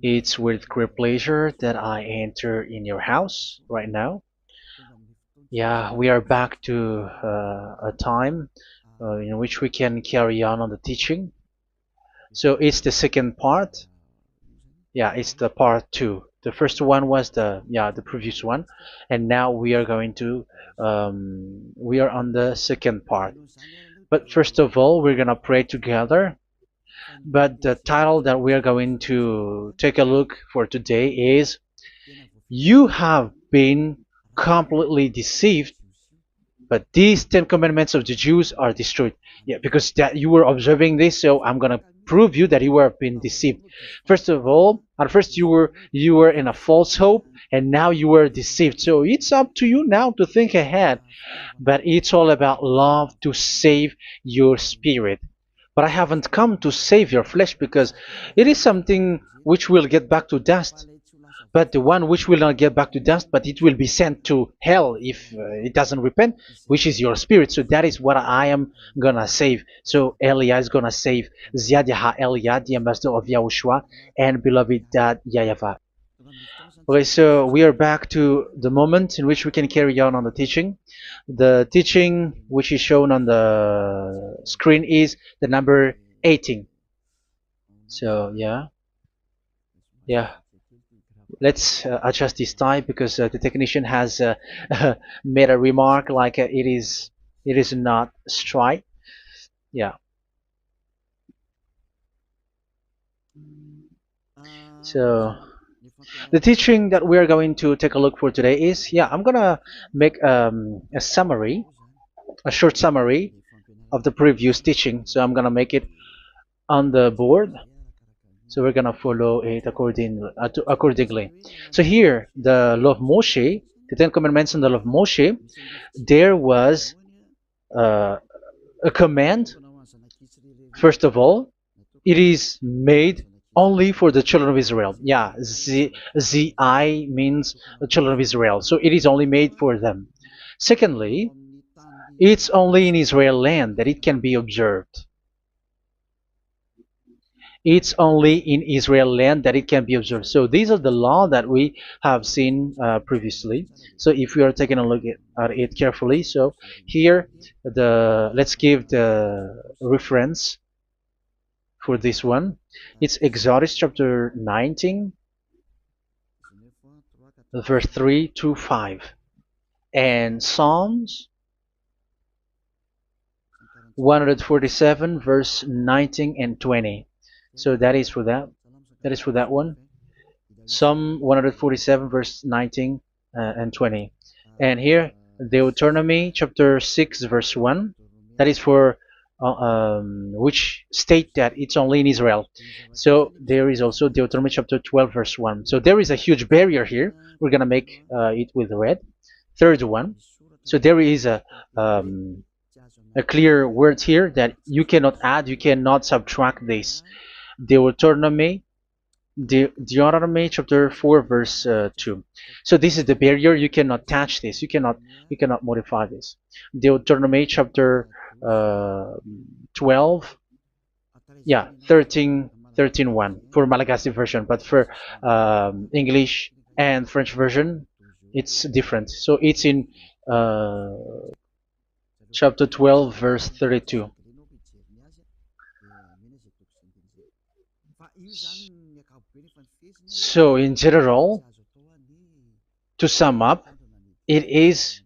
It's with great pleasure that I enter in your house right now. Yeah, we are back to a time in which we can carry on the teaching. So it's the second part. Yeah, it's the part two. The first one was the previous one, and now we are going to we are on the second part. But first of all, we're gonna pray together. But the title that we are going to take a look for today is "You have been completely deceived, but these Ten Commandments of the Jews are destroyed." Yeah, because that you were observing this, so I'm gonna prove you that you were being deceived. First of all, at first you were in a false hope, and now you were deceived. So it's up to you now to think ahead. But it's all about love to save your spirit. But I haven't come to save your flesh because it is something which will get back to dust. But the one which will not get back to dust, but it will be sent to hell if it doesn't repent, which is your spirit. So that is what I am gonna save. So Elia is gonna save Ziadiha Elia, the ambassador of Yahushua, and beloved dad YAHVAH. Okay, so we are back to the moment in which we can carry on the teaching. The teaching which is shown on the screen is the number 18. So yeah, let's adjust this time because the technician has made a remark like it is not straight. Yeah. So the teaching that we are going to take a look for today is, I'm gonna make a summary, a short summary of the previous teaching. So I'm gonna make it on the board. So we're gonna follow it accordingly. So here, the law of Moshe, the Ten Commandments and the law of Moshe, there was uh, a command. First of all, it is made only for the children of Israel. Yeah, Z means the children of Israel. So it is only made for them. Secondly, it's only in Israel land that it can be observed. It's only in Israel land that it can be observed. So these are the law that we have seen previously. So if we are taking a look at it carefully, so here let's give the reference for this one. It's Exodus chapter 19, verse 3 to 5, and Psalms 147, verse 19 and 20. So that is for that. That is for that one. Psalm 147, verse 19 and 20. And here, Deuteronomy chapter 6, verse 1. That is for which state that it's only in Israel. So there is also Deuteronomy chapter 12, verse 1. So there is a huge barrier here. We're going to make it with red. Third one. So there is a clear word here that you cannot add, you cannot subtract this. Deuteronomy Deuteronomy chapter 4 verse 2. So this is the barrier. You cannot touch this. You cannot modify this. Deuteronomy chapter 12, 13 1 for Malagasy version, but for English and French version it's different. So it's in uh, chapter 12 verse 32. So in general, to sum up, it is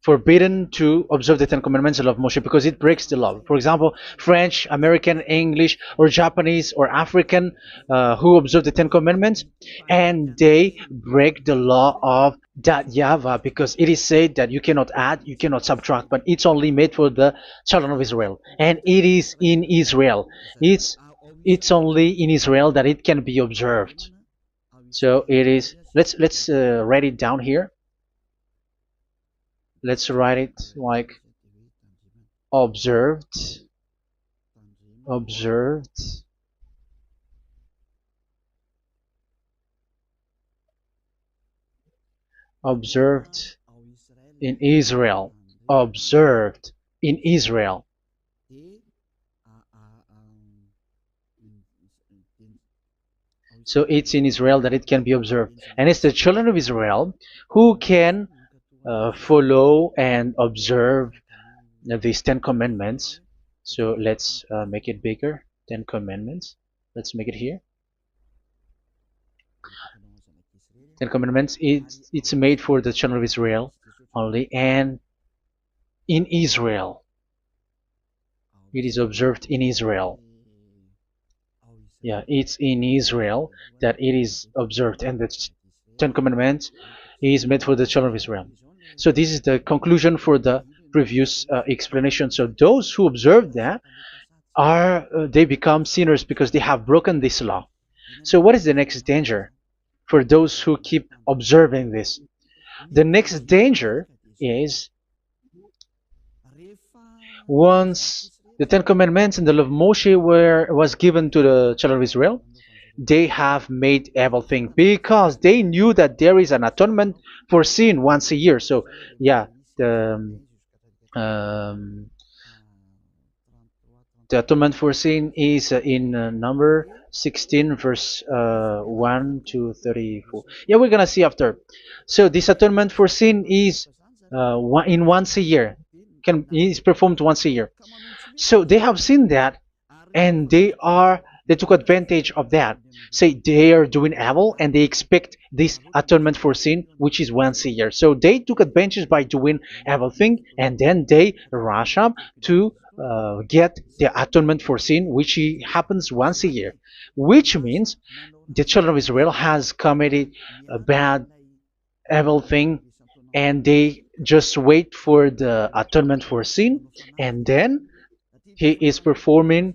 forbidden to observe the Ten Commandments of Moshe because it breaks the law. For example, French, American, English, or Japanese or African who observe the Ten Commandments and they break the law of that YAHVAH because it is said that you cannot add, you cannot subtract, but it's only made for the children of Israel, and it is in Israel. It's only in Israel that it can be observed. So it is. Let's write it down here. Let's write it like observed, observed, observed in Israel, observed in Israel. So it's in Israel that it can be observed. And it's the children of Israel who can follow and observe these 10 commandments. So let's make it bigger. 10 commandments. Let's make it here. 10 commandments. It's made for the children of Israel only, and in Israel. It is observed in Israel. Yeah, it's in Israel that it is observed, and the Ten Commandments is made for the children of Israel. So this is the conclusion for the previous explanation. So those who observe that are they become sinners because they have broken this law. So what is the next danger for those who keep observing this? The next danger is once the Ten Commandments and the law of Moshe was given to the children of Israel, they have made everything because they knew that there is an atonement for sin once a year. So yeah, um, the atonement for sin is in number 16 verse 1 to 34. Yeah, we're gonna see after. So this atonement for sin is once a year, is performed once a year. So they have seen that, and they took advantage of that. Say they are doing evil and they expect this atonement for sin, which is once a year. So they took advantage by doing evil thing, and then they rush up to get the atonement for sin, which happens once a year, which means the children of Israel has committed a bad evil thing, and they just wait for the atonement for sin, and then he is performing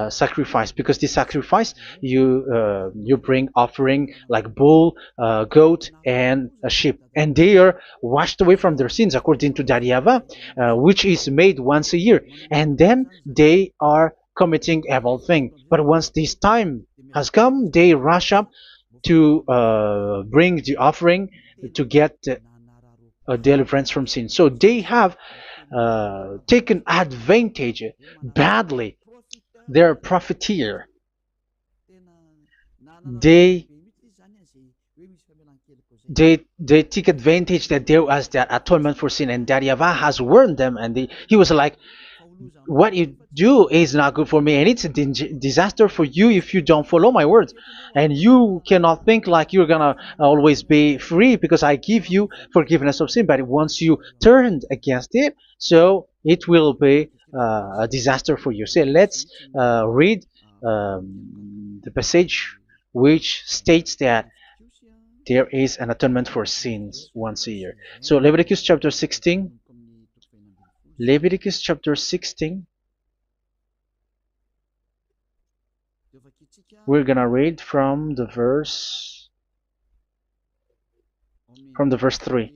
sacrifice, because this sacrifice you bring offering like bull, goat, and a sheep, and they are washed away from their sins according to that YAHVAH, which is made once a year, and then they are committing evil thing. But once this time has come, they rush up to bring the offering to get deliverance from sin. So they have taken advantage badly. They're a profiteer. They they take advantage that there was that atonement for sin, and that YAHVAH has warned them, and he was like, what you do is not good for me, and it's a disaster for you if you don't follow my words, and you cannot think like you're gonna always be free because I give you forgiveness of sin. But once you turned against it, so it will be a disaster for you. So let's read the passage which states that there is an atonement for sins once a year. So Leviticus chapter 16. Leviticus chapter 16. We're gonna read from the verse 3.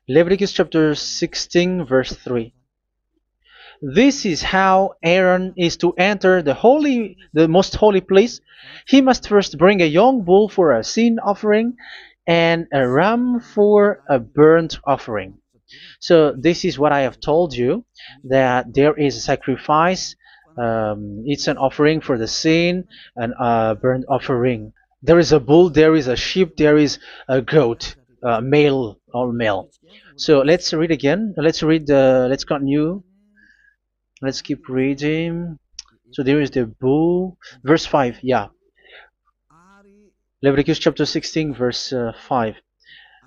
Leviticus chapter 16 verse 3. This is how Aaron is to enter the most holy place. He must first bring a young bull for a sin offering and a ram for a burnt offering. So this is what I have told you, that there is a sacrifice. It's an offering for the sin, and a burnt offering. There is a bull, there is a sheep, there is a goat, male, all male. So let's read again. Let's continue. Let's keep reading. So there is the bull, verse 5. Yeah, Leviticus chapter 16 verse 5.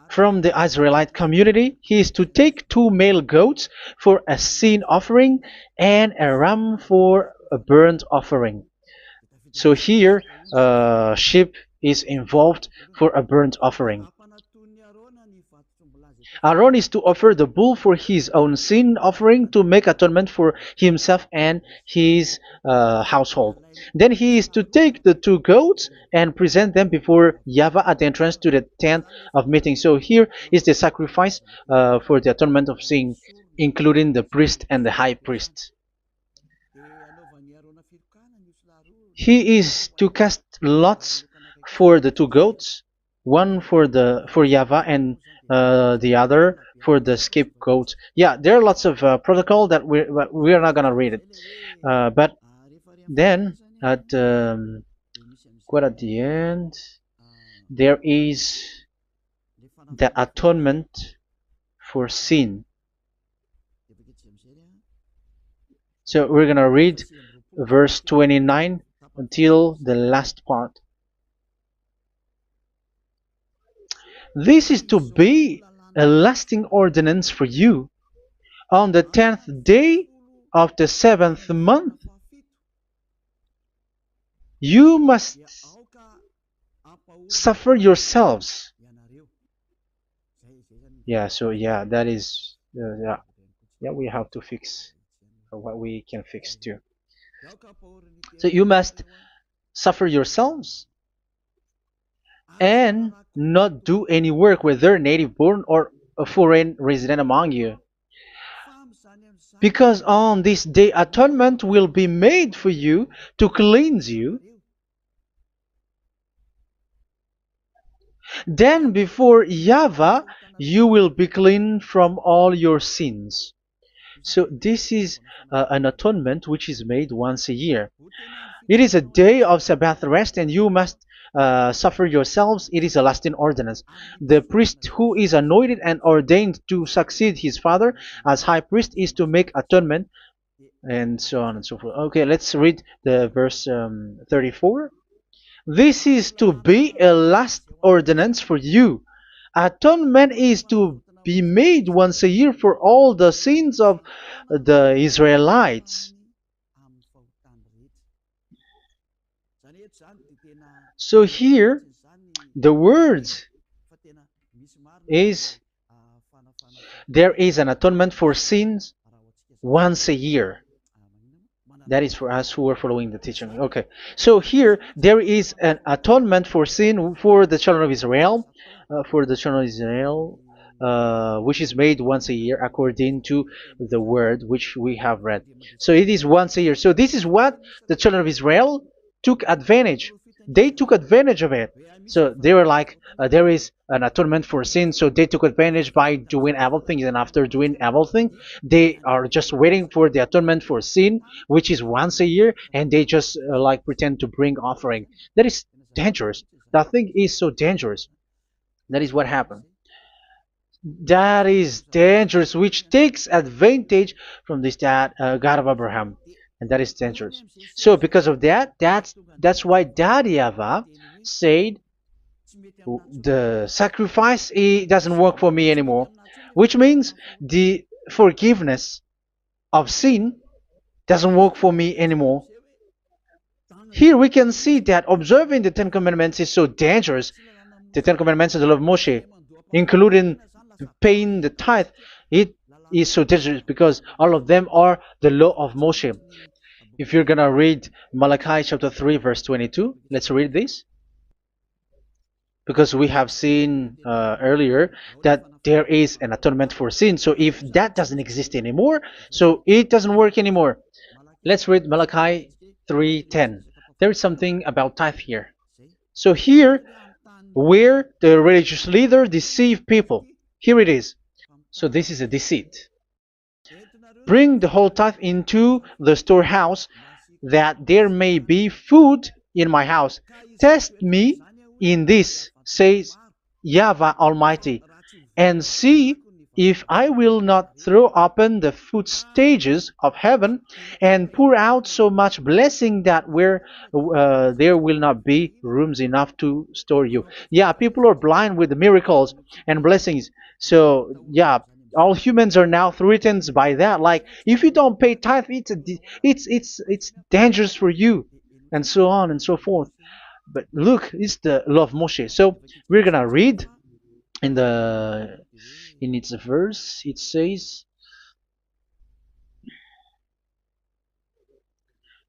From the Israelite community, he is to take 2 male goats for a sin offering and a ram for a burnt offering. So here, sheep is involved for a burnt offering. Aaron is to offer the bull for his own sin offering to make atonement for himself and his household. Then he is to take the 2 goats and present them before YAHVAH at the entrance to the tent of meeting. So here is the sacrifice for the atonement of sin, including the priest and the high priest. He is to cast lots for the 2 goats, one for YAHVAH and the other for the scapegoat. Yeah, there are lots of protocol that we are not gonna read it. But then at quite at the end, there is the atonement for sin. So we're gonna read verse 29 until the last part. This is to be a lasting ordinance for you. On the 10th day of the 7th month, you must suffer yourselves. Yeah, so yeah, that is, yeah, we have to fix what we can fix too. So you must suffer yourselves and not do any work, whether native born or a foreign resident among you. Because on this day atonement will be made for you to cleanse you. Then before YAHVAH you will be clean from all your sins. So this is an atonement which is made once a year. It is a day of Sabbath rest, and you must suffer yourselves. It is a lasting ordinance. The priest who is anointed and ordained to succeed his father as high priest is to make atonement, and so on and so forth. Okay, let's read the verse 34. This is to be a last ordinance for you. Atonement is to be made once a year for all the sins of the Israelites. So here, the words is there is an atonement for sins once a year. That is for us who are following the teaching. Okay, so here there is an atonement for sin for the children of Israel, which is made once a year according to the word which we have read. So it is once a year. So this is what the children of Israel took advantage. They took advantage of it. So they were like, there is an atonement for sin, so they took advantage by doing evil things, and after doing evil things, they are just waiting for the atonement for sin, which is once a year, and they just like pretend to bring offering. That is dangerous. That thing is so dangerous. That is what happened. That is dangerous, which takes advantage from this God of Abraham, and that is dangerous. So because of that, that's why Daddy Ava said the sacrifice it doesn't work for me anymore, which means the forgiveness of sin doesn't work for me anymore. Here we can see that observing the Ten Commandments is so dangerous. The Ten Commandments of the law of Moshe, including paying the tithe, it is so dangerous because all of them are the law of Moshe. If you're gonna read Malachi chapter 3 verse 22, let's read this. Because we have seen earlier that there is an atonement for sin. So if that doesn't exist anymore, so it doesn't work anymore. Let's read Malachi 3:10. There is something about tithe here. So here, where the religious leader deceive people, here it is. So this is a deceit. Bring the whole tithe into the storehouse, that there may be food in my house. Test me in this, says YAHVAH Almighty, and see if I will not throw open the food stages of heaven and pour out so much blessing that where there will not be rooms enough to store you. Yeah, people are blind with the miracles and blessings. So yeah, all humans are now threatened by that. Like if you don't pay tithe, it's dangerous for you, and so on and so forth. But look, it's the law of Moshe. So we're gonna read in its verse. It says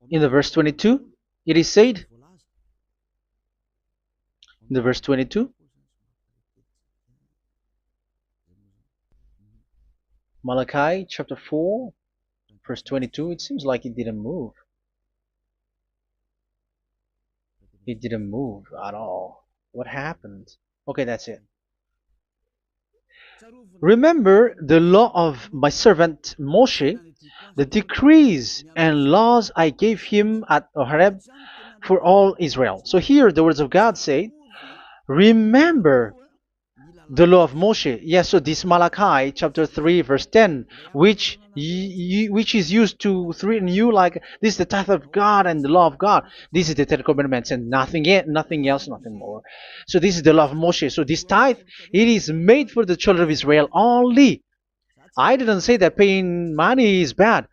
in the verse 22. It is said in the verse 22. Malachi chapter 4 verse 22. It seems like it didn't move. It didn't move at all. What happened? Okay, that's it. Remember the law of my servant Moshe, the decrees and laws I gave him at Horeb for all Israel. So here the words of God say, remember the law of Moshe. Yes, so this Malachi chapter 3 verse 10, which is used to threaten you like this is the tithe of God and the law of God. This is the Ten Commandments and nothing else, nothing more. So this is the law of Moshe. So this tithe, it is made for the children of Israel only. I didn't say that paying money is bad,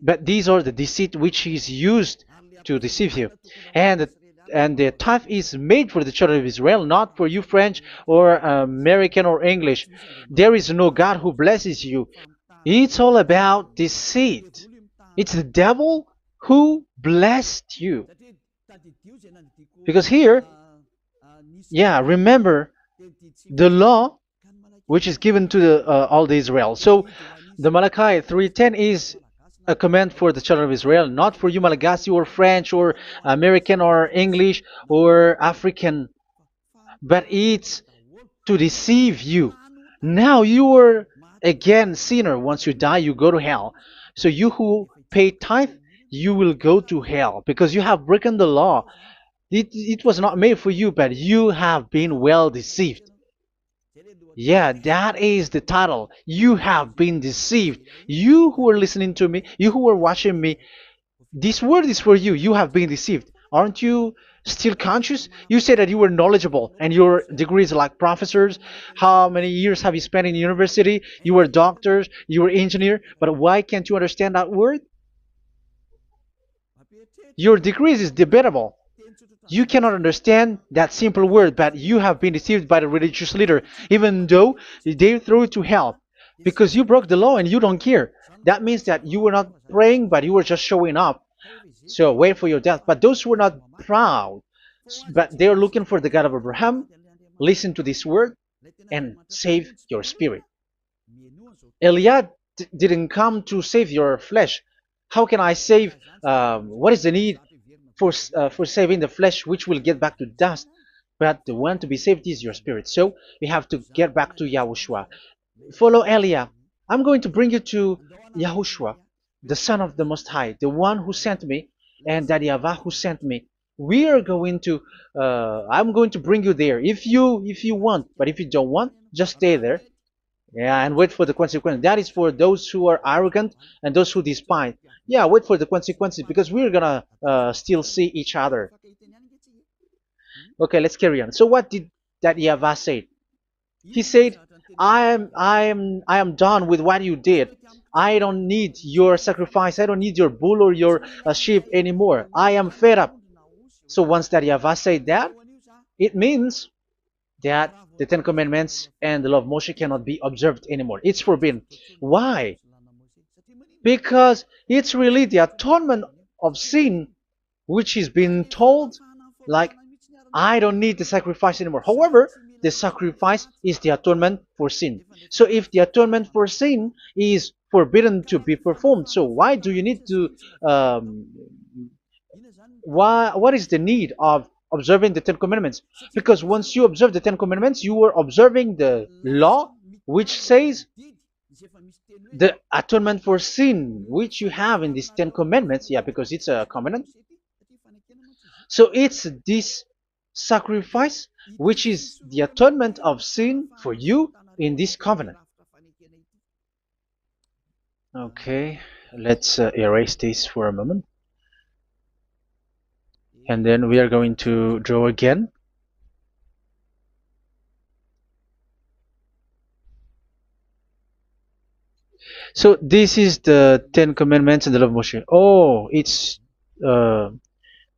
but these are the deceit which is used to deceive you. And the tithe is made for the children of Israel, not for you French or American or English. There is no God who blesses you. It's all about deceit. It's the devil who blessed you. Because here, yeah, remember the law which is given to all the Israel. So the Malachi 3:10 is a command for the children of Israel, not for you Malagasy or French or American or English or African, but it's to deceive you. Now you are again sinner. Once you die, you go to hell. So you who pay tithe, you will go to hell because you have broken the law. It was not made for you, but you have been well deceived. Yeah, that is the title. You have been deceived. You who are listening to me, you who are watching me, this word is for you. You have been deceived. Aren't you still conscious? You said that you were knowledgeable and your degrees like professors. How many years have you spent in university? You were doctors, you were engineer, but why can't you understand that word? Your degrees is debatable. You cannot understand that simple word, but you have been deceived by the religious leader, even though they threw you to hell because you broke the law and you don't care. That means that you were not praying, but you were just showing up. So wait for your death. But those who are not proud, but they are looking for the God of Abraham, listen to this word and save your spirit. Eliah didn't come to save your flesh. How can I save? What is the need for saving the flesh, which will get back to dust? But the one to be saved is your spirit. So we have to get back to YAHOSHUAH. Follow Eliah. I'm going to bring you to YAHOSHUAH, the Son of the Most High, the one who sent me, and that YAHVAH who sent me. We are going to. I'm going to bring you there if you want, but if you don't want, just stay there. Yeah, and wait for the consequences. That is for those who are arrogant and those who despise. Yeah, wait for the consequences because we're gonna still see each other. Okay, let's carry on. So what did that YAHVAH say? He said, I am done with what you did. I don't need your sacrifice. I don't need your bull or your sheep anymore. I am fed up. So once that YAHVAH said that, it means that the Ten Commandments and the law of Moshe cannot be observed anymore. It's forbidden. Why? Because it's really the atonement of sin which is being told, like, I don't need the sacrifice anymore. However, the sacrifice is the atonement for sin. So if the atonement for sin is forbidden to be performed, so why do you need to what is the need of observing the Ten Commandments? Because once you observe the Ten Commandments, you are observing the law which says the atonement for sin which you have in these Ten Commandments. Yeah, because it's a covenant. So it's this sacrifice which is the atonement of sin for you in this covenant. Okay, let's erase this for a moment. And then we are going to draw again. So this is the Ten Commandments and the law of Moshe. Oh, it's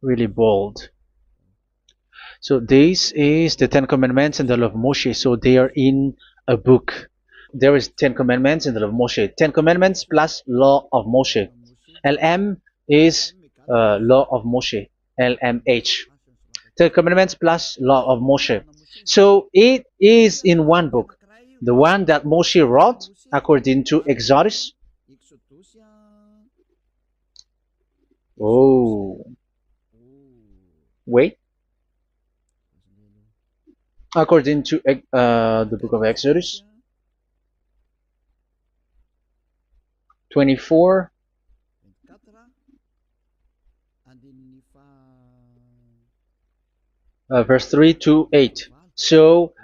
really bold. So this is the Ten Commandments and the law of Moshe. So they are in a book. There is Ten Commandments and the law of Moshe. Ten Commandments plus law of Moshe. LM is law of Moshe. LMH. Ten Commandments plus law of Moshe. So it is in one book. The one that Moshe wrote according to Exodus. Oh. Wait. According to the book of Exodus 24, verse 3 to 8. So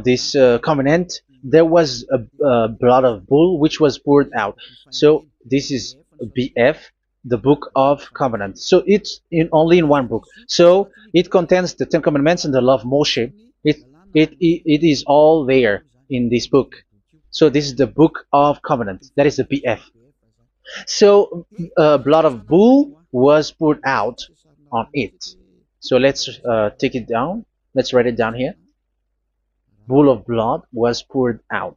this covenant, there was a blood of bull which was poured out. So this is BF, the book of covenant. So it's only in one book. So it contains the Ten Commandments and the law of Moshe. It is all there in this book. So this is the book of covenant. That is the BF. So blood of bull was poured out on it. So let's take it down. Let's write it down here. Bull of blood was poured out.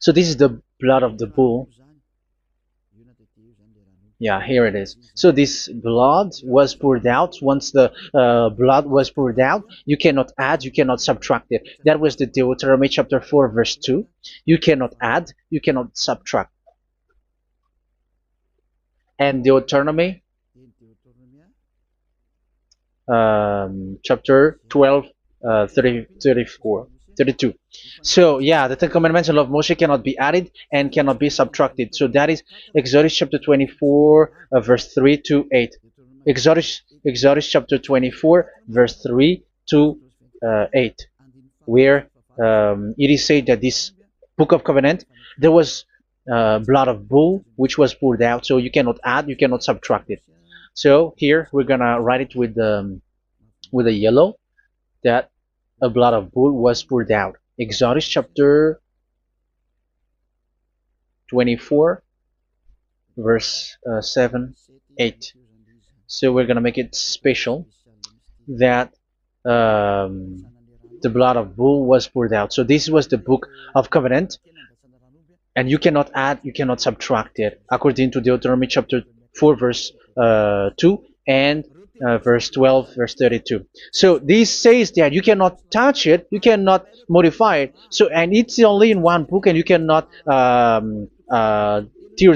So this is the blood of the bull. Yeah, here it is. So this blood was poured out. Once the blood was poured out, you cannot add, you cannot subtract it. That was the Deuteronomy chapter 4, verse 2. You cannot add, you cannot subtract. And Deuteronomy chapter 12, 34, 32. So yeah, the Ten Commandments and law of Moshe cannot be added and cannot be subtracted. So that is Exodus chapter 24, verse 3 to 8. Exodus chapter 24, verse 3 to 8, where it is said that this book of covenant, there was blood of bull which was poured out. So you cannot add, you cannot subtract it. So here we're gonna write it with a yellow, that a blood of bull was poured out. Exodus chapter 24, verse 7, 8. So we're gonna make it special that the blood of bull was poured out. So this was the book of covenant, and you cannot add, you cannot subtract it, according to Deuteronomy chapter 4, verse 2 and verse 12, verse 32. So this says that you cannot touch it, you cannot modify it. So, and it's only in one book, and you cannot tear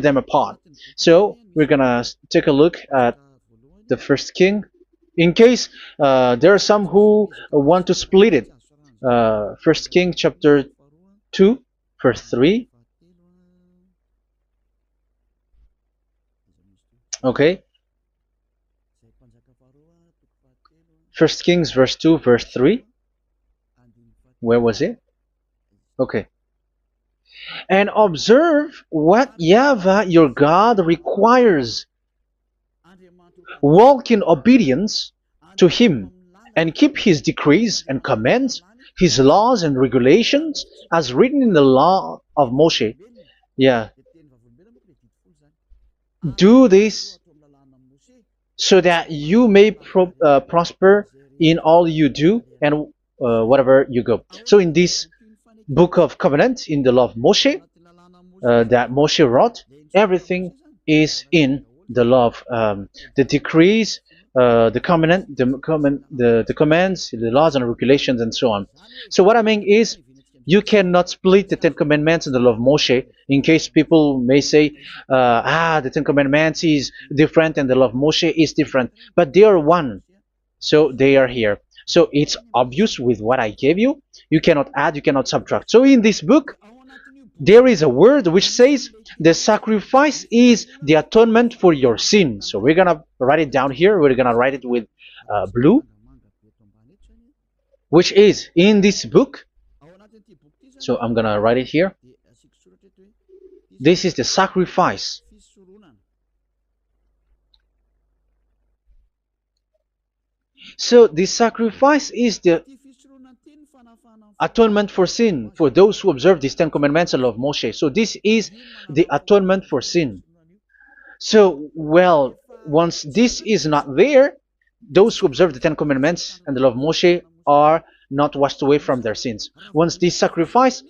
them apart. So we're gonna take a look at the first king. In case there are some who want to split it. First King chapter 2, verse 3. Okay. First Kings verse 2, verse 3. Where was it? Okay. And observe what YAHVAH your God requires. Walk in obedience to him, and keep his decrees and commands, his laws and regulations, as written in the law of Moshe. Yeah. Do this so that you may prosper in all you do and whatever you go. So in this book of covenant, in the law of Moshe, that Moshe wrote, everything is in the law of the decrees, the covenant, the commands, the laws and regulations, and so on. So what I mean is, you cannot split the Ten Commandments and the law of Moshe. In case people may say, the Ten Commandments is different and the law of Moshe is different, but they are one. So they are here. So it's obvious with what I gave you. You cannot add, you cannot subtract. So in this book, there is a word which says the sacrifice is the atonement for your sin. So we're gonna write it down here. We're gonna write it with blue, which is in this book. So I'm gonna write it here. This is the sacrifice. So the sacrifice is the atonement for sin for those who observe these Ten Commandments and law of Moshe. So this is the atonement for sin. So, well, once this is not there, those who observe the Ten Commandments and the law of Moshe are not washed away from their sins. Once this sacrifice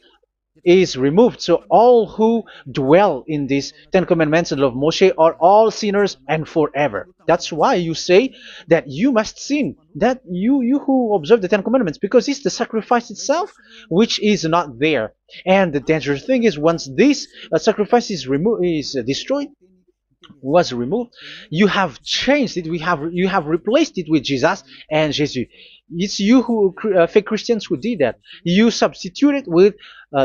is removed, so all who dwell in these Ten Commandments and law of Moshe are all sinners and forever. That's why you say that you must sin, that you who observe the Ten Commandments, because it's the sacrifice itself which is not there. And the dangerous thing is, once this sacrifice is destroyed, was removed, you have changed it. You have replaced it with Jesus and Jesus. It's you who fake Christians who did that. You substituted with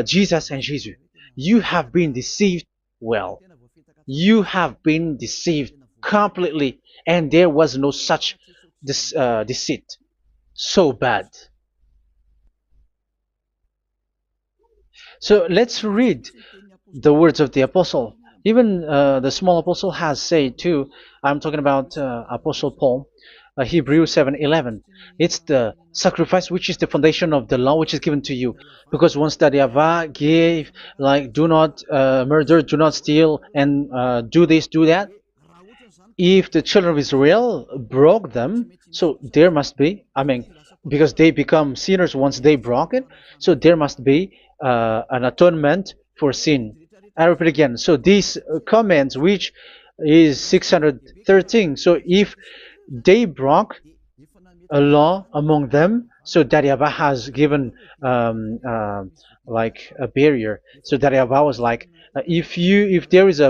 Jesus and Jesus. You have been deceived well. You have been deceived completely, and there was no such deceit. So bad. So let's read the words of the apostle. Even the small apostle has said too. I'm talking about Apostle Paul, Hebrews 7:11. It's the sacrifice which is the foundation of the law which is given to you. Because once that YAHVAH gave, like, do not murder, do not steal, and do this, do that, if the children of Israel broke them, so there must be, I mean, because they become sinners once they broke it, so there must be an atonement for sin. I repeat again. So these comments, which is 613, so if they broke a law among them, so that YAHVAH has given like a barrier. So that YAHVAH was like, if there is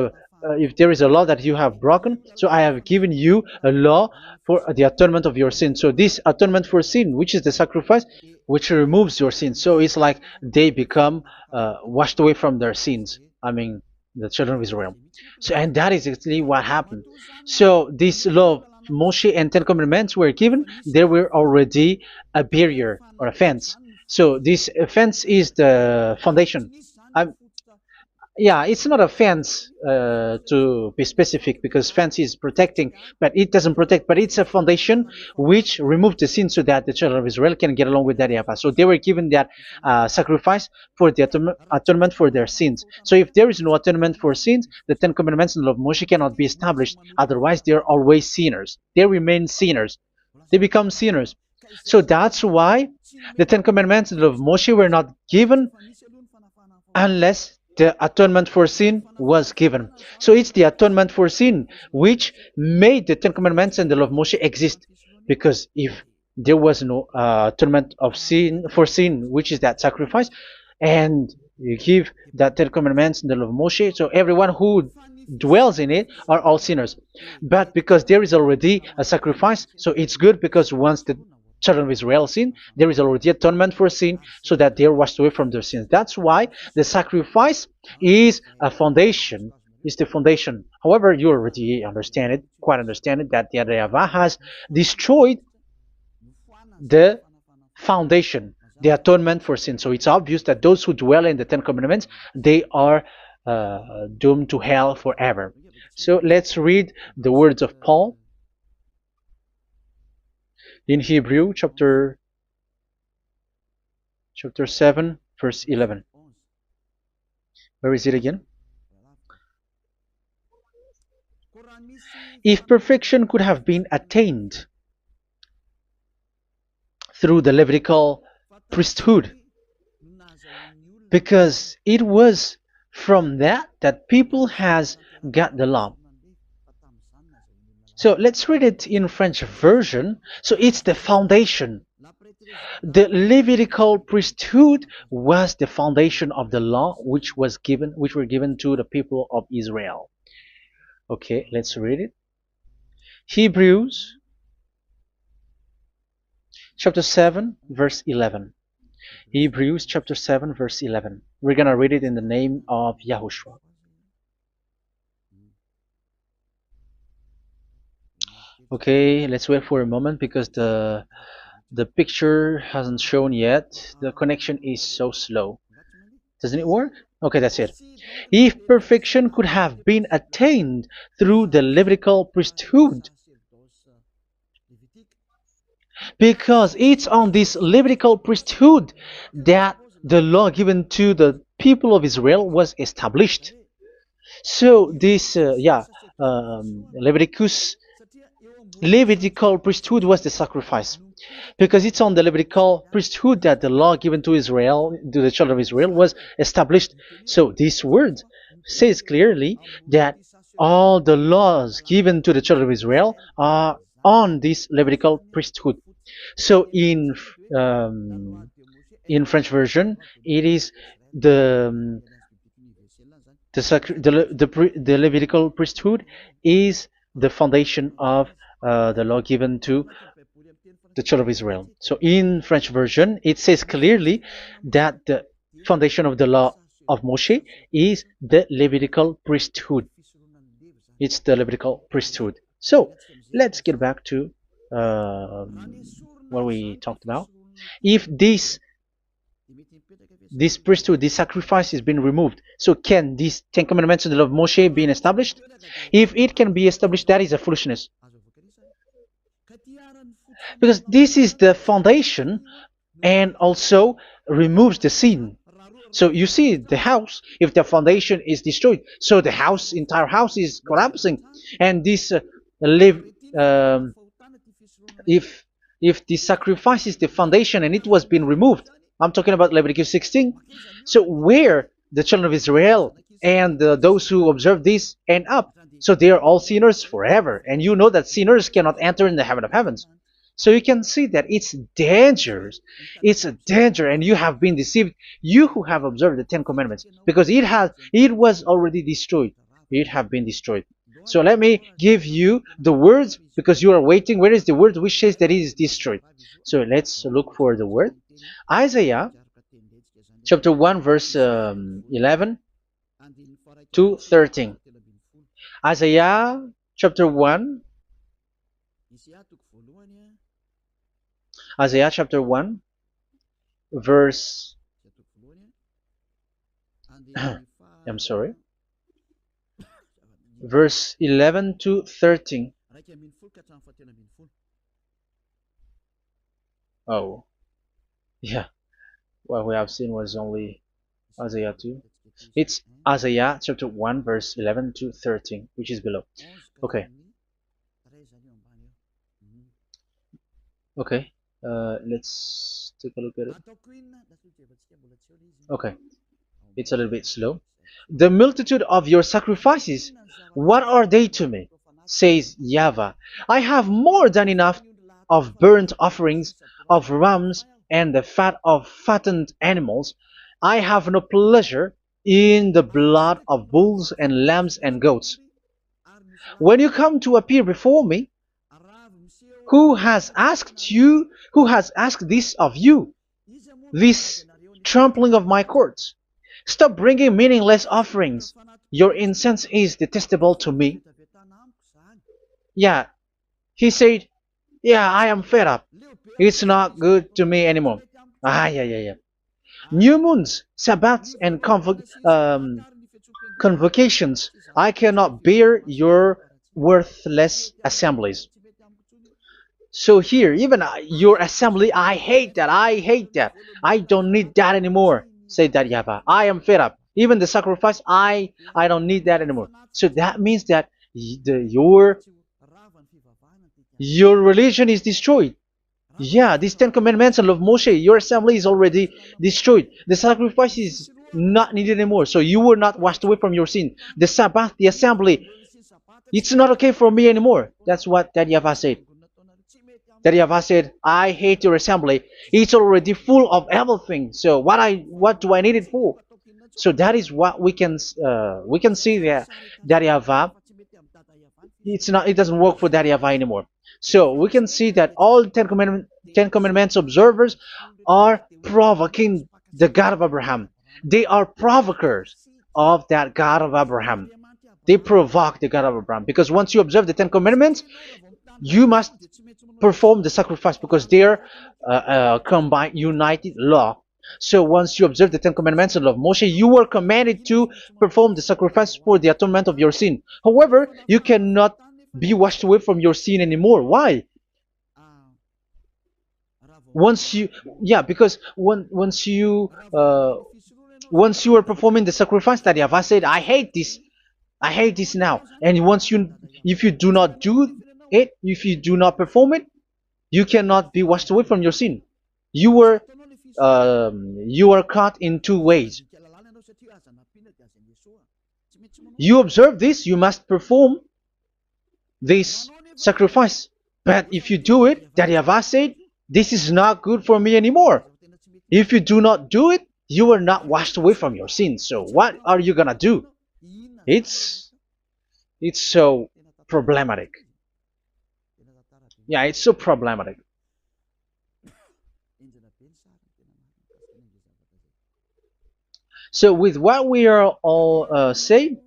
a law that you have broken, so I have given you a law for the atonement of your sin. So this atonement for sin, which is the sacrifice, which removes your sins. So it's like they become washed away from their sins. I mean, the children of Israel. So, and that is exactly what happened. So this law of Moshe and Ten Commandments were given. There were already a barrier or a fence. So this fence is the foundation. I'm, yeah, it's not a fence to be specific, because fence is protecting, but it doesn't protect. But it's a foundation which removed the sin so that the children of Israel can get along with that YAHVAH. So they were given that sacrifice for the atonement for their sins. So if there is no atonement for sins, the Ten Commandments and the law of Moshe cannot be established. Otherwise, they are always sinners. They remain sinners. They become sinners. So that's why the Ten Commandments and the law of Moshe were not given unless the atonement for sin was given. So it's the atonement for sin which made the Ten Commandments and the law of Moshe exist. Because if there was no atonement of sin for sin, which is that sacrifice, and you give that Ten Commandments and the law of Moshe, so everyone who dwells in it are all sinners. But because there is already a sacrifice, so it's good, because once the children of Israel sin, there is already atonement for sin, so that they are washed away from their sins. That's why the sacrifice is a foundation, is the foundation. However, you already understand it, quite understand it, that the YAHVAH has destroyed the foundation, the atonement for sin. So it's obvious that those who dwell in the Ten Commandments, they are doomed to hell forever. So let's read the words of Paul in Hebrew chapter 7 verse 11. Where is it again? If perfection could have been attained through the Levitical priesthood, because it was from that people has got the law. So let's read it in French version. So it's the foundation. The Levitical priesthood was the foundation of the law which were given to the people of Israel. Okay, let's read it. Hebrews chapter 7 verse 11. Hebrews chapter 7 verse 11. We're gonna read it in the name of YAHOSHUAH. Okay, let's wait for a moment, because the picture hasn't shown yet. The connection is so slow. Doesn't it work? Okay, that's it. If perfection could have been attained through the Levitical priesthood, because it's on this Levitical priesthood that the law given to the people of Israel was established. So this, Levitical priesthood was the sacrifice, because it's on the Levitical priesthood that the law given to Israel, to the children of Israel, was established. So this word says clearly that all the laws given to the children of Israel are on this Levitical priesthood. So in French version, it is the Levitical priesthood is the foundation of the law given to the children of Israel. So in French version, it says clearly that the foundation of the law of Moshe is the Levitical priesthood. It's the Levitical priesthood. So let's get back to what we talked about. If this priesthood, this sacrifice is being removed, so can these Ten Commandments of the law of Moshe be established? If it can be established, that is a foolishness. Because this is the foundation and also removes the sin. So you see the house, if the foundation is destroyed, so the house, entire house is collapsing. And this live, um, if the sacrifice is the foundation and it was being removed, I'm talking about Leviticus 16. So where the children of Israel and those who observe this end up, so they are all sinners forever. And you know that sinners cannot enter in the heaven of heavens. So you can see that it's dangerous. It's a danger, and you have been deceived. You who have observed the Ten Commandments, because it was already destroyed. It have been destroyed. So let me give you the words, because you are waiting. Where is the word which says that it is destroyed? So let's look for the word. Isaiah chapter 1 verse 11 to 13. Isaiah chapter 1. Isaiah chapter 1 verse I'm sorry, verse 11 to 13. Oh, yeah, what we have seen was only Isaiah 2. It's Isaiah chapter 1 verse 11 to 13, which is below. Okay. Okay. Let's take a look at it. Okay. It's a little bit slow. The multitude of your sacrifices, what are they to me? Says YAHVAH. I have more than enough of burnt offerings, of rams, and the fat of fattened animals. I have no pleasure in the blood of bulls and lambs and goats. When you come to appear before me, who has asked this of you, this trampling of my courts? Stop bringing meaningless offerings. Your incense is detestable to me. Yeah, he said, yeah, I am fed up. It's not good to me anymore. Yeah. New moons, Sabbaths, and convocations. I cannot bear your worthless assemblies. So here, even your assembly, I hate that. I hate that. I don't need that anymore. Say that YAHVAH. I am fed up. Even the sacrifice, I don't need that anymore. So that means that your religion is destroyed. Yeah, these Ten Commandments and of Moshe, your assembly is already destroyed. The sacrifice is not needed anymore. So you were not washed away from your sin. The Sabbath, the assembly, it's not okay for me anymore. That's what that YAHVAH said. That YAHVAH said, I hate your assembly. It's already full of everything. So what do I need it for? So that is what we can see there. That YAHVAH, it doesn't work for that YAHVAH anymore. So we can see that all Ten Commandments observers are provoking the God of Abraham. They are provokers of that God of Abraham. They provoke the God of Abraham, because once you observe the Ten Commandments, you must perform the sacrifice, because they are combined, united law. So once you observe the Ten Commandments and law of Moshe, you were commanded to perform the sacrifice for the atonement of your sin. However, you cannot be washed away from your sin anymore. Why? Because once you are performing the sacrifice, that YAHVAH said, I hate this now. And if you do not do it, if you do not perform it, you cannot be washed away from your sin. You are caught in two ways. You observe this, you must perform this sacrifice. But if you do it, that YAHVAH said, this is not good for me anymore. If you do not do it, you are not washed away from your sins. So what are you gonna do? It's so problematic. Yeah, it's so problematic. So with what we are all saying,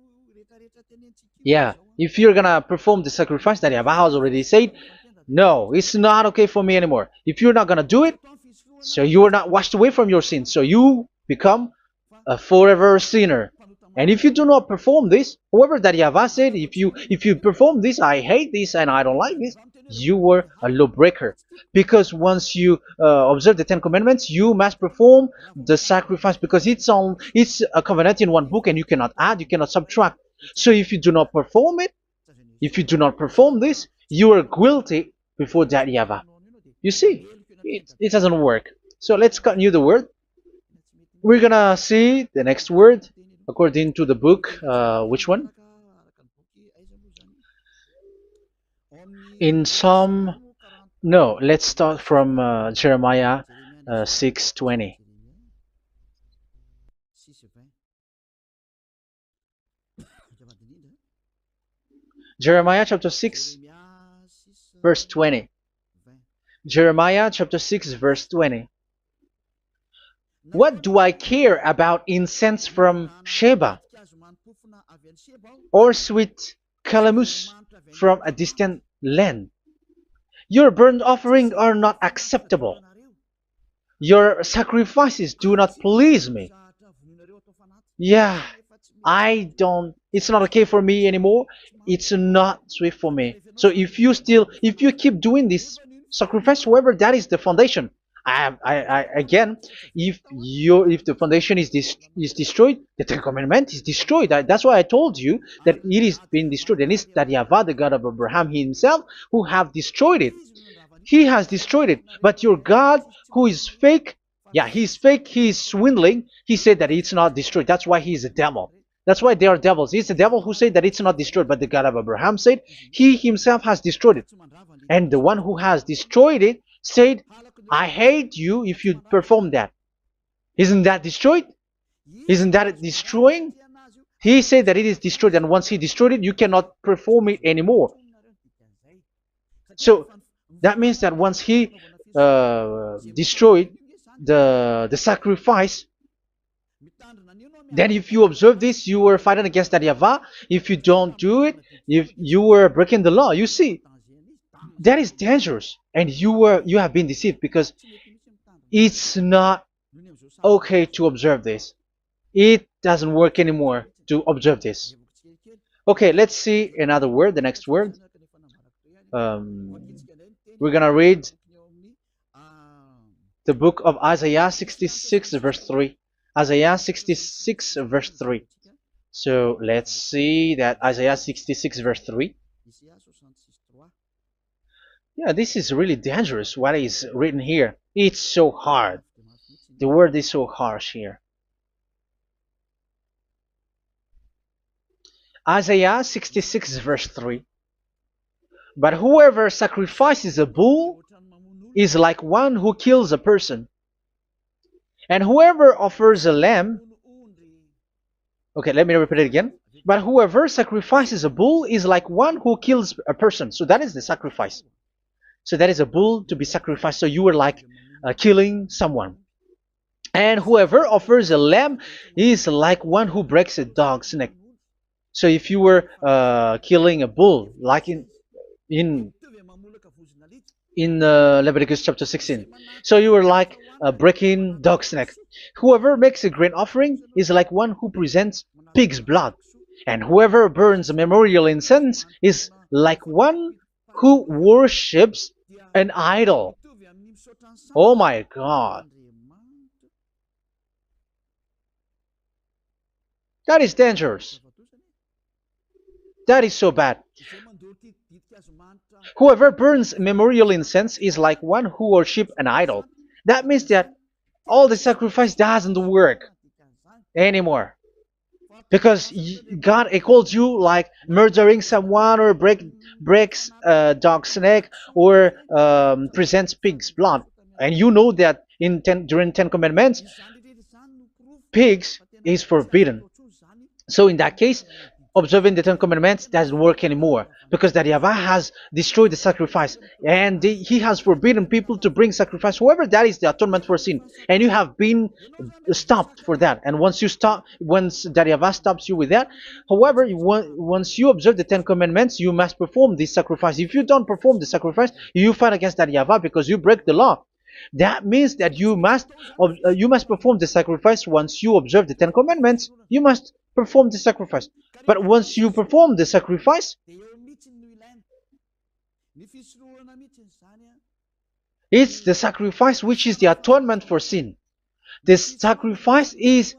yeah, if you're gonna perform the sacrifice that Yahweh has already said, no, it's not okay for me anymore. If you're not gonna do it, so you are not washed away from your sins, so you become a forever sinner. And if you do not perform this, however that Yahweh said, if you perform this, I hate this and I don't like this, you were a lawbreaker. Because once you observe the Ten Commandments, you must perform the sacrifice because it's a covenant in one book and you cannot add, you cannot subtract. So if you do not perform it, if you do not perform this, you are guilty before that Yahweh. You see, it doesn't work. So let's continue the word. We're gonna see the next word according to the book. Which one? In Psalm. No, let's start from Jeremiah 6:20. Jeremiah chapter 6, verse 20. Jeremiah chapter 6, verse 20. What do I care about incense from Sheba, or sweet calamus from a distant land? Your burnt offerings are not acceptable. Your sacrifices do not please me. Yeah, it's not okay for me anymore. It's not sweet for me. So if you keep doing this sacrifice, however, that is the foundation. Again, if the foundation is destroyed, the Ten Commandment is destroyed. That's why I told you that it is being destroyed, and it's that Yahweh, the God of Abraham himself, who have destroyed it. He has destroyed it. But your God, who is fake, yeah, he's fake, he's swindling. He said that it's not destroyed. That's why he's a devil. That's why they are devils. It's the devil who said that it's not destroyed, but the God of Abraham said he himself has destroyed it. And the one who has destroyed it said, I hate you if you perform that. Isn't that destroyed? Isn't that destroying? He said that it is destroyed, and once he destroyed it, you cannot perform it anymore. So that means that once he destroyed the sacrifice, then if you observe this, you were fighting against that Yahweh. If you don't do it, if you were breaking the law, you see, that is dangerous, and you have been deceived because it's not okay to observe this. It doesn't work anymore to observe this. Okay, let's see another word, the next word. We're gonna read the book of Isaiah 66 verse 3. Isaiah 66 verse 3. So let's see that Isaiah 66 verse 3. Yeah, this is really dangerous what is written here. It's so hard. The word is so harsh here. Isaiah 66 verse 3. But whoever sacrifices a bull is like one who kills a person. And whoever offers a lamb... Okay, let me repeat it again. But whoever sacrifices a bull is like one who kills a person. So that is the sacrifice. So that is a bull to be sacrificed. So you were like killing someone. And whoever offers a lamb is like one who breaks a dog's neck. So if you were killing a bull, like in Leviticus chapter 16, so you were like breaking dog's neck. Whoever makes a grain offering is like one who presents pig's blood. And whoever burns a memorial incense is like one who worships an idol. Oh my God. That is dangerous. That is so bad. Whoever burns memorial incense is like one who worships an idol. That means that all the sacrifice doesn't work anymore. Because God equals you like murdering someone or breaks a dog's neck or presents pig's blood. And you know that during 10 Commandments, pigs is forbidden. So in that case, observing the Ten Commandments doesn't work anymore because that Yahweh has destroyed the sacrifice and he has forbidden people to bring sacrifice. However, that is the atonement for sin, and you have been stopped for that. And once you stop, once that Yahweh stops you with that, however, once you observe the Ten Commandments, you must perform this sacrifice. If you don't perform the sacrifice, you fight against that Yahweh because you break the law. That means that you must perform the sacrifice. Once you observe the Ten Commandments, you must perform the sacrifice. But once you perform the sacrifice, it's the sacrifice which is the atonement for sin. This sacrifice is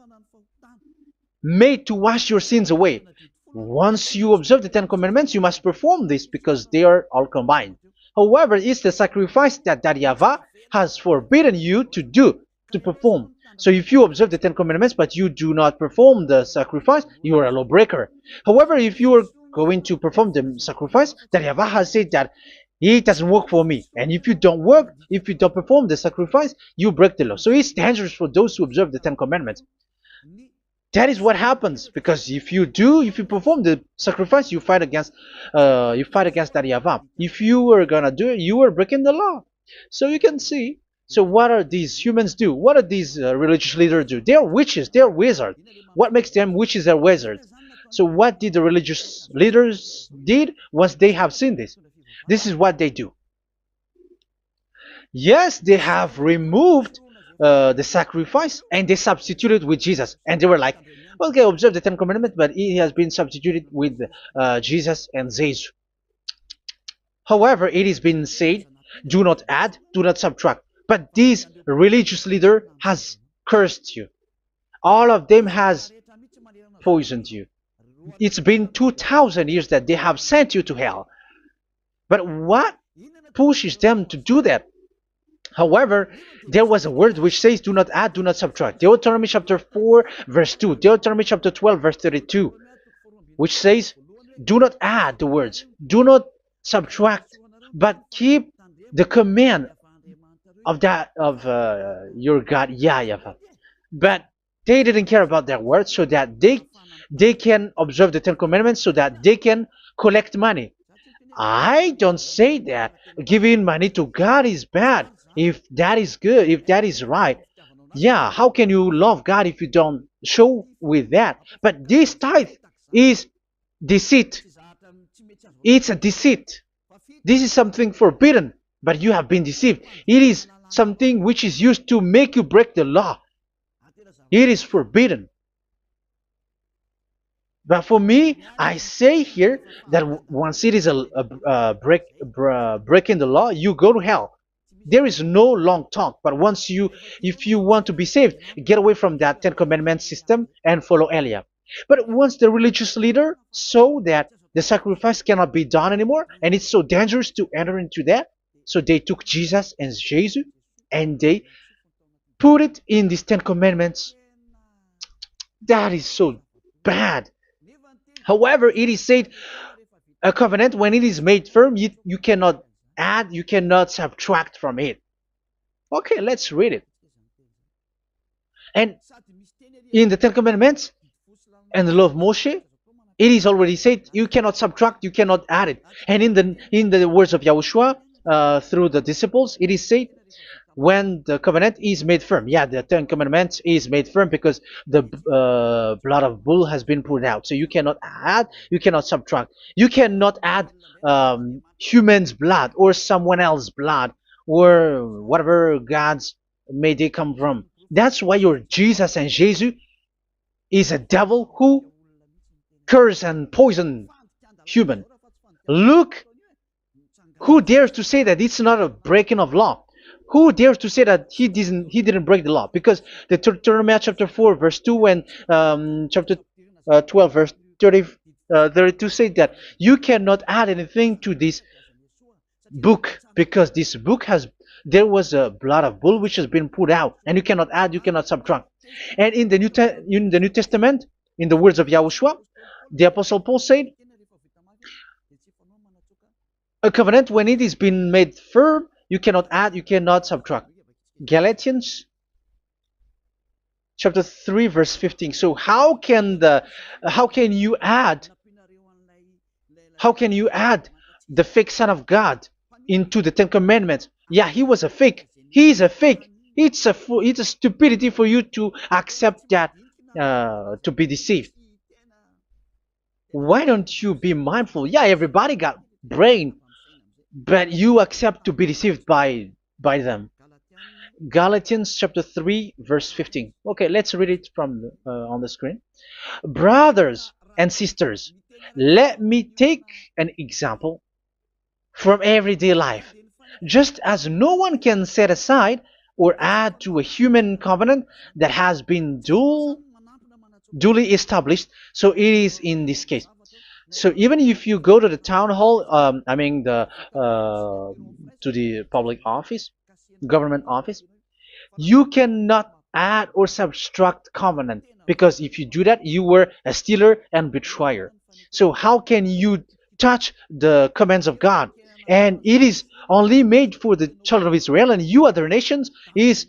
made to wash your sins away. Once you observe the Ten Commandments, you must perform this because they are all combined. However, it's the sacrifice that Yahweh has forbidden you to do, to perform. So if you observe the Ten Commandments but you do not perform the sacrifice, you are a lawbreaker. However, if you are going to perform the sacrifice, that Yahweh has said that it doesn't work for me. And if you don't perform the sacrifice, you break the law. So it's dangerous for those who observe the Ten Commandments. That is what happens, because if you perform the sacrifice, you fight against that Yahweh. If you are gonna do it, you are breaking the law. So you can see. So what are these humans do? What are these religious leaders do? They are witches. They are wizards. What makes them witches or wizards? So what did the religious leaders did once they have seen this? This is what they do. Yes, they have removed the sacrifice and they substituted with Jesus. And they were like, okay, observe the Ten Commandments, but it has been substituted with Jesus and Jesus. However, it has been said, do not add, do not subtract. But this religious leader has cursed you. All of them has poisoned you. It's been 2,000 years that they have sent you to hell. But what pushes them to do that? However, there was a word which says, do not add, do not subtract. Deuteronomy chapter 4, verse 2. Deuteronomy chapter 12, verse 32. Which says, do not add the words. Do not subtract. But keep the command of your God, YAHVAH. But they didn't care about their words, so that they can observe the Ten Commandments, so that they can collect money. I don't say that giving money to God is bad. If that is good, if that is right, yeah, how can you love God if you don't show with that? But this tithe is deceit. It's a deceit. This is something forbidden, but you have been deceived. It is something which is used to make you break the law. It is forbidden. But for me, I say here that once it is breaking the law, you go to hell. There is no long talk. But if you want to be saved, get away from that Ten Commandments system and follow Eliah. But once the religious leader saw that the sacrifice cannot be done anymore, and it's so dangerous to enter into that, so they took Jesus and Jesus and they put it in these Ten Commandments. That is so bad. However, it is said a covenant, when it is made firm, you cannot add, you cannot subtract from it. Okay, let's read it. And in the Ten Commandments and the law of Moshe, it is already said you cannot subtract, you cannot add it. And in the words of YAHOSHUAH through the disciples, it is said when the covenant is made firm. Yeah, the Ten Commandments is made firm because the blood of bull has been poured out. So you cannot add, you cannot subtract. You cannot add human's blood or someone else's blood or whatever gods may they come from. That's why your Jesus and Jesus is a devil who curse and poison human. Look, who dares to say that it's not a breaking of law? Who dares to say that he didn't break the law? Because the Deuteronomy chapter 4 verse 2 and chapter 12 verse 32 say that you cannot add anything to this book, because this book there was a blood of bull which has been put out, and you cannot add, you cannot subtract. And in the New Testament, in the words of YAHOSHUAH, the Apostle Paul said, a covenant, when it is been made firm, you cannot add, you cannot subtract. Galatians chapter 3 verse 15. So how can you add How can you add the fake Son of God into the Ten Commandments? Yeah, he was a fake. He is a fake. It's a stupidity for you to accept that, to be deceived. Why don't you be mindful? Yeah, everybody got brain, but you accept to be deceived by them. Galatians chapter 3 verse 15. Okay, let's read it from on the screen. Brothers and sisters, let me take an example from everyday life. Just as no one can set aside or add to a human covenant that has been duly established, so it is in this case. So even if you go to the town hall, I mean to the public office, government office, you cannot add or subtract covenant, because if you do that, you were a stealer and betrayer. So how can you touch the commands of God? And it is only made for the children of Israel, and you other nations is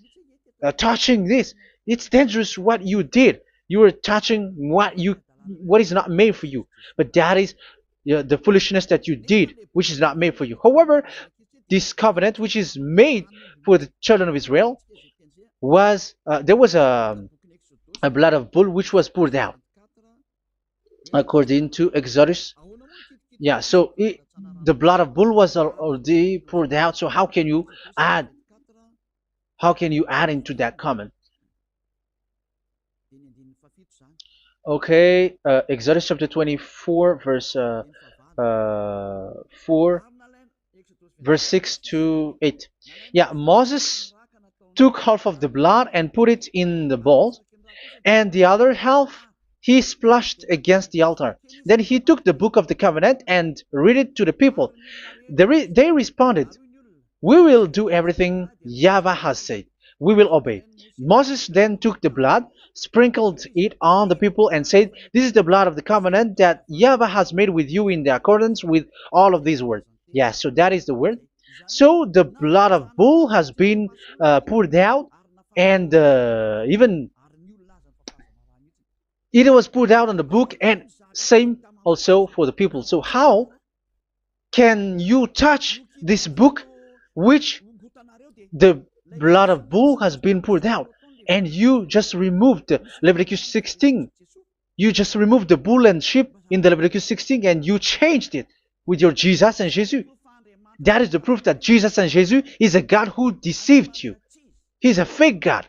touching this. It's dangerous what you did. You are touching what is not made for you. But that is the foolishness that you did, which is not made for you. However, this covenant, which is made for the children of Israel, was there was a blood of bull which was poured out according to Exodus. Yeah, so the blood of bull was already poured out. So add how can you add into that comment? Okay, Exodus chapter 24 verse 4 verse 6 to 8. Yeah, Moses took half of the blood and put it in the bowl, and the other half he splashed against the altar. Then he took the book of the covenant and read it to the people. They responded, "We will do everything YAHVAH has said. We will obey." Moses then took the blood, sprinkled it on the people, and said, "This is the blood of the covenant that YAHVAH has made with you in the accordance with all of these words." Yeah, so that is the word. So the blood of bull has been poured out, and even it was poured out on the book, and same also for the people. So how can you touch this book which the blood of bull has been poured out, and you just removed Leviticus 16? You just removed the bull and sheep in the Leviticus 16, and you changed it with your Jesus and Jesus. That is the proof that Jesus and Jesus is a God who deceived you. He's a fake God.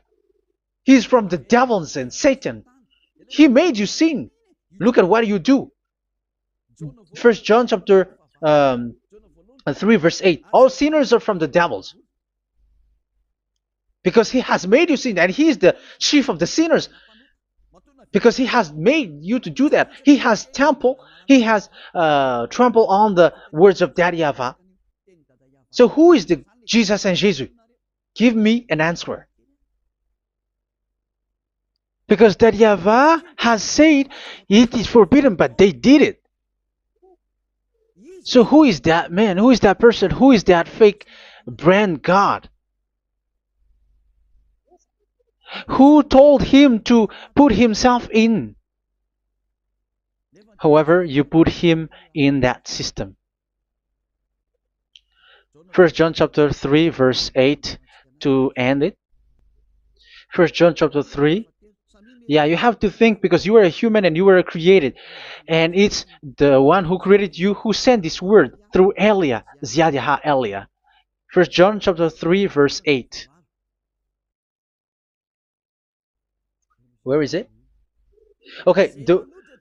He's from the devils and Satan. He made you sin. Look at what you do. First John chapter 3 verse 8. All sinners are from the devils, because he has made you sin, and he is the chief of the sinners, because he has made you to do that. He has trampled on the words of Daddy YAHVAH. So who is the Jesus and Jesus? Give me an answer. Because Daddy YAHVAH has said it is forbidden, but they did it. So who is that man? Who is that person? Who is that fake brand God? Who told him to put himself in? However, you put him in that system. First John chapter 3 verse 8 to end it. First John chapter 3. Yeah, you have to think, because you are a human and you were created. And it's the one who created you who sent this word through Elia, Ziadiha Elia. First John chapter 3 verse 8. Where is it? Okay,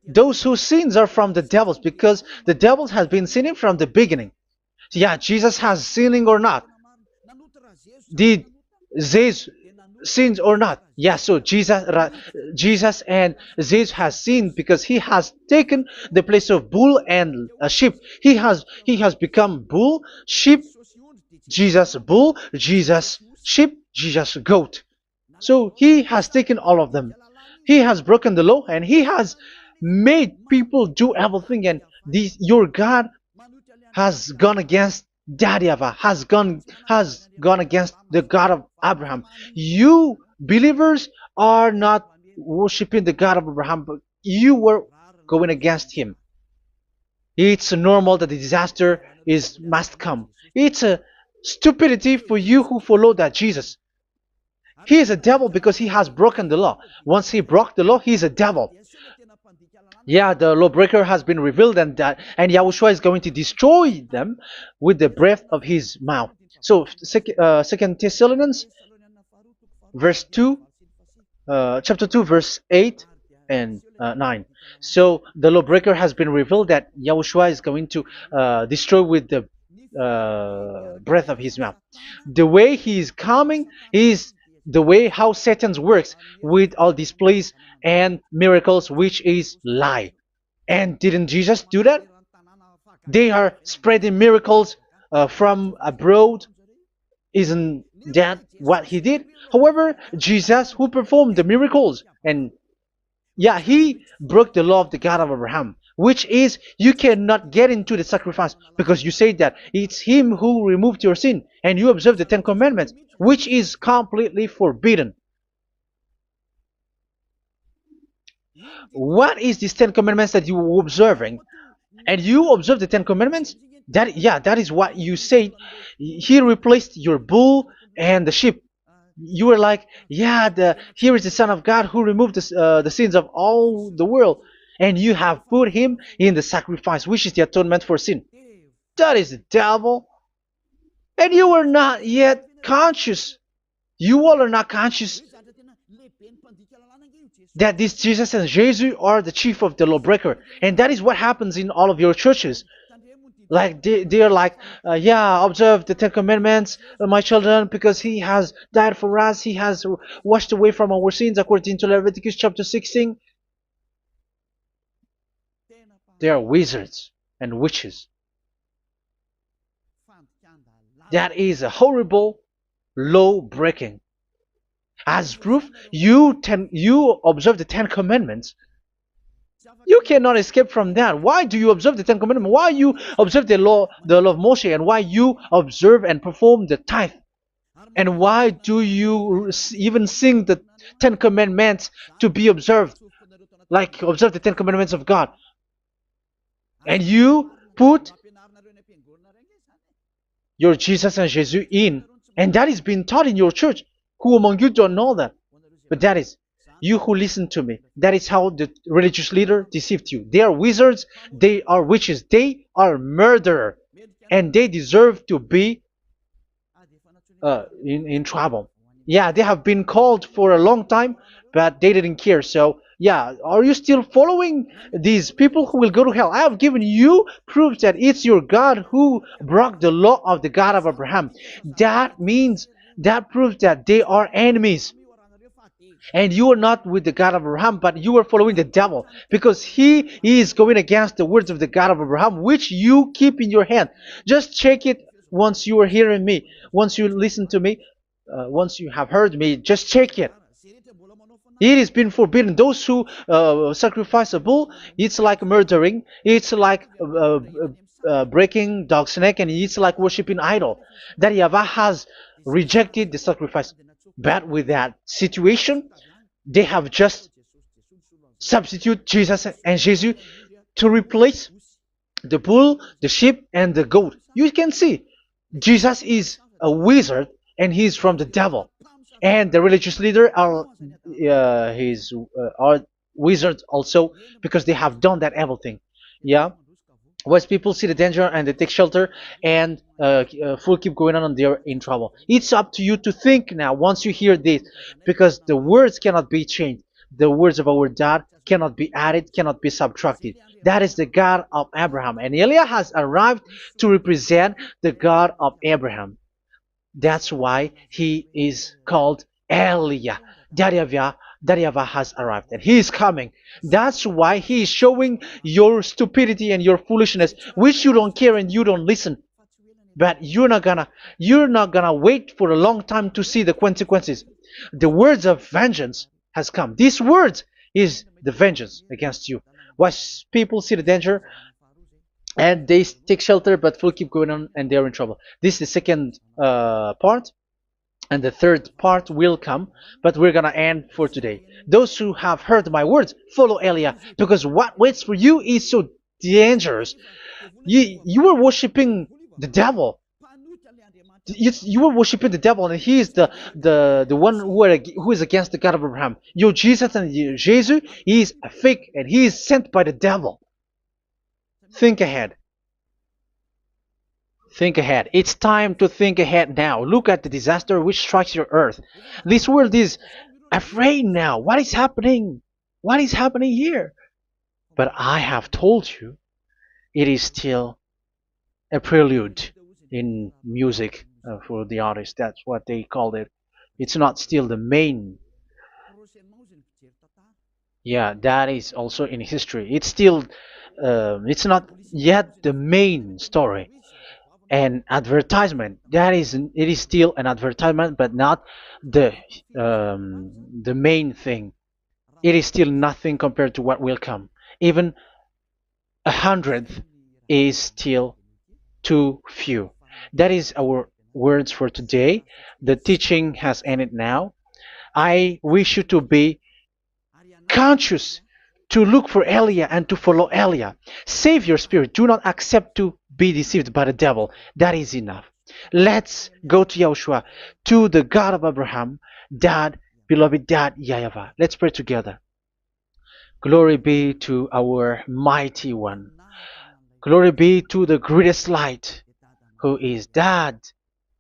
those whose sins are from the devils, because the devils has been sinning from the beginning. Yeah, Jesus has sinning or not? Did Jesus sinned or not? Yeah, so Jesus and Jesus has sinned, because he has taken the place of bull and a sheep. He has become bull, sheep, Jesus bull, Jesus sheep, Jesus goat. So he has taken all of them. He has broken the law, and he has made people do everything. And your God has gone against Daddy YAHVAH, has gone against the God of Abraham. You believers are not worshiping the God of Abraham, but you were going against him. It's normal that the disaster is must come. It's a stupidity for you who follow that Jesus. He is a devil because he has broken the law. Once he broke the law, he is a devil. Yeah, the lawbreaker has been revealed, and Yahushua is going to destroy them with the breath of his mouth. So, Second Thessalonians, verse 2, chapter 2, verse 8 and 9. So the lawbreaker has been revealed that Yahushua is going to destroy with the breath of his mouth. The way he is coming is the way how Satan works with all displays and miracles, which is lie. And didn't Jesus do that? They are spreading miracles from abroad. Isn't that what he did? However, Jesus, who performed the miracles, and yeah, he broke the law of the God of Abraham, which is you cannot get into the sacrifice because you say that it's him who removed your sin, and you observe the Ten Commandments, which is completely forbidden. What is these Ten Commandments that you were observing? And you observe the Ten Commandments? That is what you said. He replaced your bull and the sheep. You were like, yeah, here is the Son of God who removed the sins of all the world, and you have put him in the sacrifice, which is the atonement for sin. That is the devil. And you are not yet conscious. You all are not conscious that this Jesus and Jesus are the chief of the lawbreaker. And that is what happens in all of your churches. Like they're like, yeah, observe the Ten Commandments, my children, because he has died for us. He has washed away from our sins according to Leviticus chapter 16. They are wizards and witches. That is a horrible law breaking. As proof, you observe the Ten Commandments. You cannot escape from that. Why do you observe the Ten Commandments? Why you observe the law of Moshe, and why you observe and perform the tithe? And why do you even sing the Ten Commandments to be observed? Like observe the Ten Commandments of God. And you put your Jesus and Jesus in. And that is being taught in your church. Who among you don't know that? But that is you who listen to me. That is how the religious leader deceived you. They are wizards. They are witches. They are murderers. And they deserve to be in trouble. Yeah, they have been called for a long time, but they didn't care. So, yeah, are you still following these people who will go to hell? I have given you proof that it's your God who broke the law of the God of Abraham. That means, that proves that they are enemies. And you are not with the God of Abraham, but you are following the devil, because he is going against the words of the God of Abraham, which you keep in your hand. Just check it once you are hearing me, once you listen to me, once you have heard me, just check it. It has been forbidden. Those who sacrifice a bull, it's like murdering, it's like breaking dog's neck, and it's like worshiping idol. That YAHVAH has rejected the sacrifice. But with that situation, they have just substitute Jesus and Jesus to replace the bull, the sheep, and the goat. You can see Jesus is a wizard, and he's from the devil. And the religious leader are wizards also, because they have done that evil thing. Yeah. Once people see the danger and they take shelter, and full keep going on, and they're in trouble. It's up to you to think now once you hear this, because the words cannot be changed. The words of our God cannot be added, cannot be subtracted. That is the God of Abraham, and Eliah has arrived to represent the God of Abraham. That's why he is called Eliah. YAHVAH has arrived, and he is coming. That's why he is showing your stupidity and your foolishness, which you don't care and you don't listen. But you're not gonna wait for a long time to see the consequences. The words of vengeance has come. These words is the vengeance against you. Once people see the danger and they take shelter, but will keep going on, and they're in trouble. This is the second part. And the third part will come, but we're gonna end for today. Those who have heard my words, follow Eliah, because what waits for you is so dangerous. You were worshiping the devil. You were worshiping the devil, and he is the one who is against the God of Abraham. Your Jesus and your Jesus, he is a fake, and he is sent by the devil. Think ahead. Think ahead. It's time to think ahead now. Look at the disaster which strikes your earth. This world is afraid now. What is happening? What is happening here? But I have told you, it is still a prelude in music for the artist. That's what they called it. It's not still the main. Yeah, that is also in history. It's still, it's not yet the main story. And advertisement, that is, it is still an advertisement, but not the the main thing. It is still nothing compared to what will come. Even a hundredth is still too few. That is our words for today. The teaching has ended now. I wish you to be conscious, to look for Elia and to follow Elia. Save your spirit. Do not accept to be deceived by the devil. That is enough. Let's go to Yahushua, to the God of Abraham, Dad, beloved Dad, YAHVAH. Let's pray together. Glory be to our mighty one. Glory be to the greatest light, who is Dad,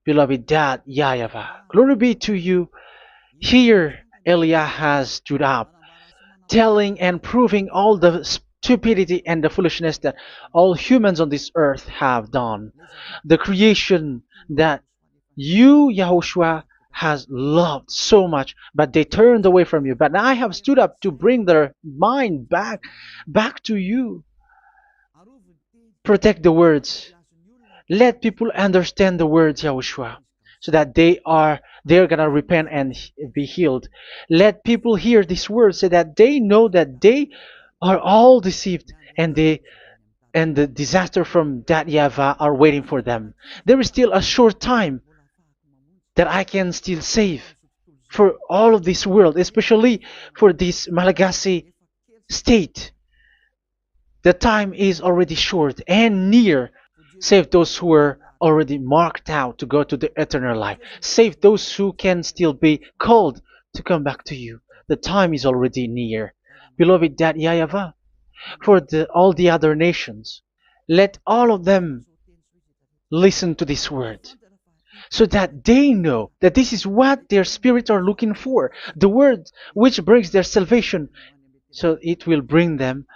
beloved Dad, YAHVAH. Glory be to you. Here, Elia has stood up, telling and proving all the stupidity and the foolishness that all humans on this earth have done. The creation that you, Yahushua, has loved so much, but they turned away from you. But I have stood up to bring their mind back to you. Protect the words. Let people understand the words, Yahushua, so that they're gonna repent and be healed. Let people hear these words so that they know that they are all deceived, and the disaster from that YAHVAH are waiting for them. There is still a short time that I can still save for all of this world, especially for this Malagasy state. The time is already short and near. Save those who are already marked out to go to the eternal life. Save those who can still be called to come back to you. The time is already near. Beloved Dad YAHVAH, for all the other nations, let all of them listen to this word, so that they know that this is what their spirits are looking for, the word which brings their salvation, so it will bring them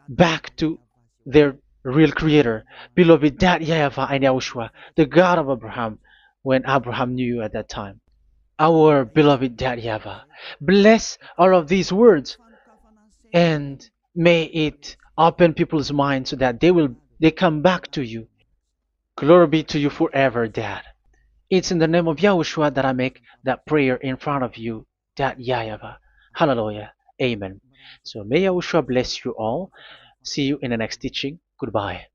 back to their real creator, beloved Dad YAHVAH and Yahushua, the God of Abraham, when Abraham knew you at that time. Our beloved Dad YAHVAH, bless all of these words, and may it open people's minds so that they come back to you. Glory be to you forever, Dad. It's in the name of Yahushua that I make that prayer in front of you, Dad YAHVAH. Hallelujah. Amen. So may Yahushua bless you all. See you in the next teaching. Goodbye.